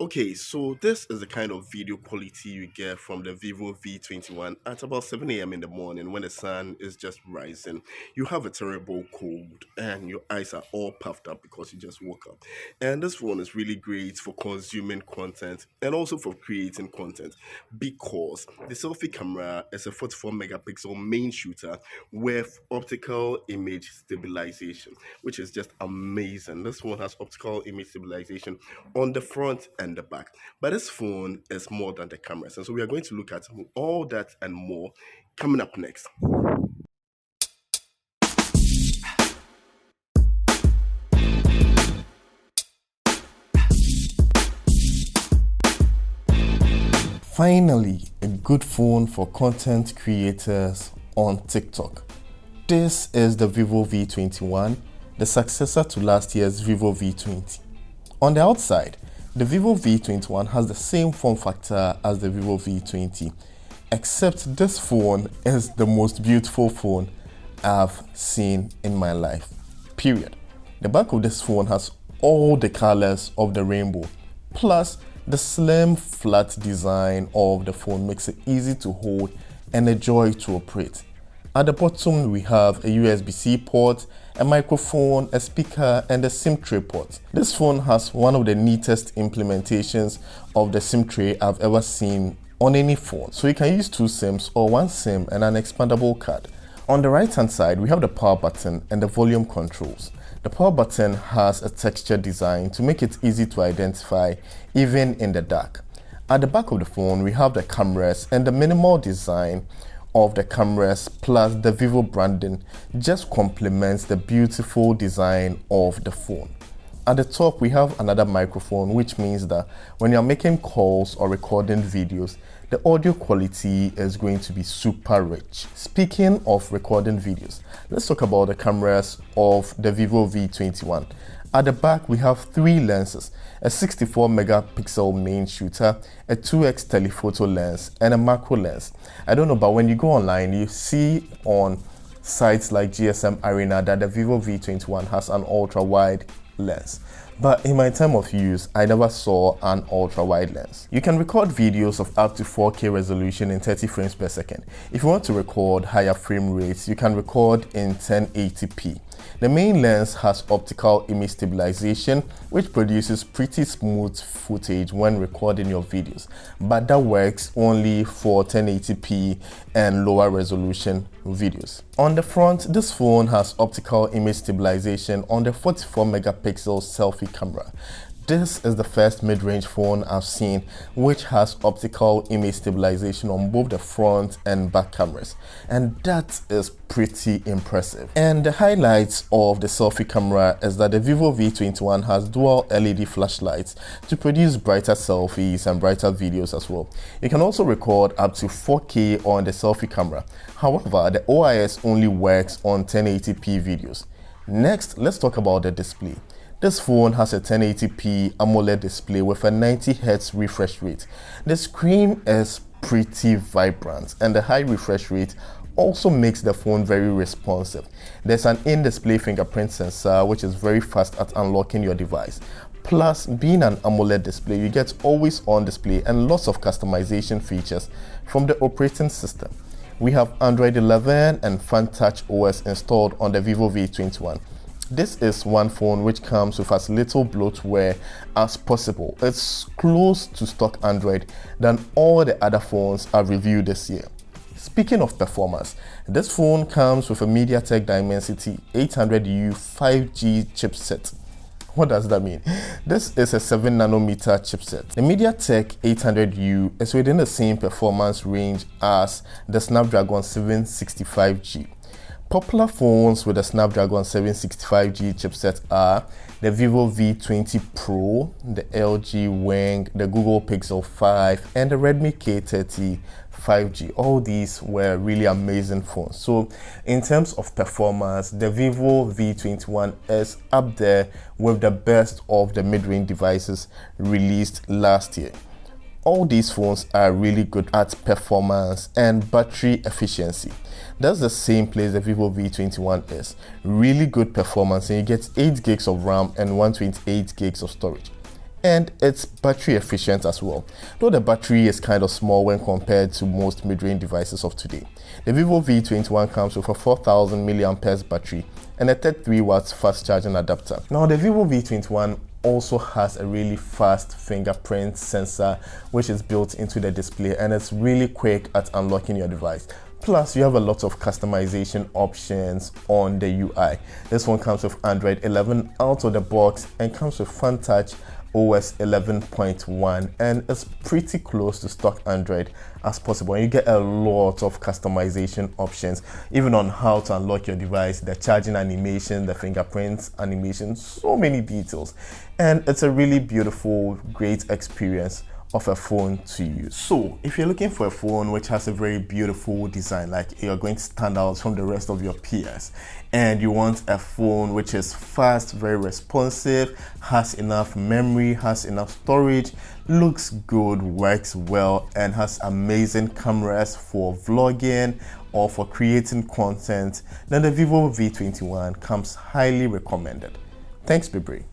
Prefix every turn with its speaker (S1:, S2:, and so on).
S1: Okay, so this is the kind of video quality you get from the Vivo V21 at about 7 a.m. in the morning when the sun is just rising. You have a terrible cold and your eyes are all puffed up because you just woke up. And this phone is really great for consuming content and also for creating content because the selfie camera is a 44 megapixel main shooter with optical image stabilization, which is just amazing. This one has optical image stabilization on the front and the back. But this phone is more than the cameras. And so we are going to look at all that and more coming up next. Finally, a good phone for content creators on TikTok. This is the Vivo V21, the successor to last year's Vivo V20. On the outside, the Vivo V21 has the same form factor as the Vivo V20, except this phone is the most beautiful phone I've seen in my life, period. The back of this phone has all the colors of the rainbow, plus the slim flat design of the phone makes it easy to hold and a joy to operate. At the bottom, we have a USB-C port, a microphone, a speaker, and a SIM tray port. This phone has one of the neatest implementations of the SIM tray I've ever seen on any phone. So you can use two SIMs or one SIM and an expandable card. On the right hand side, we have the power button and the volume controls. The power button has a textured design to make it easy to identify even in the dark. At the back of the phone, we have the cameras, and the minimal design of the cameras plus the Vivo branding just complements the beautiful design of the phone. At the top, we have another microphone, which means that when you're making calls or recording videos, the audio quality is going to be super rich. Speaking of recording videos, let's talk about the cameras of the Vivo V21. At the back, we have three lenses, a 64 megapixel main shooter, a 2x telephoto lens, and a macro lens. I don't know, but when you go online, you see on sites like GSM Arena that the Vivo V21 has an ultra-wide lens. But in my time of use, I never saw an ultra-wide lens. You can record videos of up to 4K resolution in 30 frames per second. If you want to record higher frame rates, you can record in 1080p. The main lens has optical image stabilization, which produces pretty smooth footage when recording your videos, but that works only for 1080p and lower resolution videos. On the front, this phone has optical image stabilization on the 44 megapixel selfie camera. This is the first mid-range phone I've seen which has optical image stabilization on both the front and back cameras, and that is pretty impressive. And the highlights of the selfie camera is that the Vivo V21 has dual LED flashlights to produce brighter selfies and brighter videos as well. You can also record up to 4K on the selfie camera. However, the OIS only works on 1080p videos. Next, let's talk about the display. This phone has a 1080p AMOLED display with a 90Hz refresh rate. The screen is pretty vibrant, and the high refresh rate also makes the phone very responsive. There's an in-display fingerprint sensor which is very fast at unlocking your device. Plus, being an AMOLED display, you get always on display and lots of customization features from the operating system. We have Android 11 and FunTouch OS installed on the Vivo V21. This is one phone which comes with as little bloatware as possible. It's close to stock Android than all the other phones I've reviewed this year. Speaking of performance, this phone comes with a MediaTek Dimensity 800U 5G chipset. What does that mean? This is a 7nm chipset. The MediaTek 800U is within the same performance range as the Snapdragon 765G. Popular phones with the Snapdragon 765G chipset are the Vivo V20 Pro, the LG Wing, the Google Pixel 5, and the Redmi K30 5G. All these were really amazing phones. So in terms of performance, the Vivo V21 is up there with the best of the mid-range devices released last year. All these phones are really good at performance and battery efficiency. That's the same place the Vivo V21 is. Really good performance, and you get 8 gigs of RAM and 128 gigs of storage. and it's battery efficient as well, though the battery is kind of small when compared to most mid-range devices of today. The Vivo V21 comes with a 4000 mAh battery and a 33 watts fast charging adapter. Now the Vivo V21 also has a really fast fingerprint sensor which is built into the display, and it's really quick at unlocking your device. Plus, you have a lot of customization options on the UI. This one comes with Android 11 out of the box and comes with FunTouch OS 11.1, and it's pretty close to stock Android as possible. And you get a lot of customization options, even on how to unlock your device, the charging animation, the fingerprint animation, so many details. And it's a really beautiful, great experience of a phone to use. So if you're looking for a phone which has a very beautiful design, like you're going to stand out from the rest of your peers, and you want a phone which is fast, very responsive, has enough memory, has enough storage, looks good, works well, and has amazing cameras for vlogging or for creating content, then the Vivo V21 comes highly recommended. Thanks, Bibre.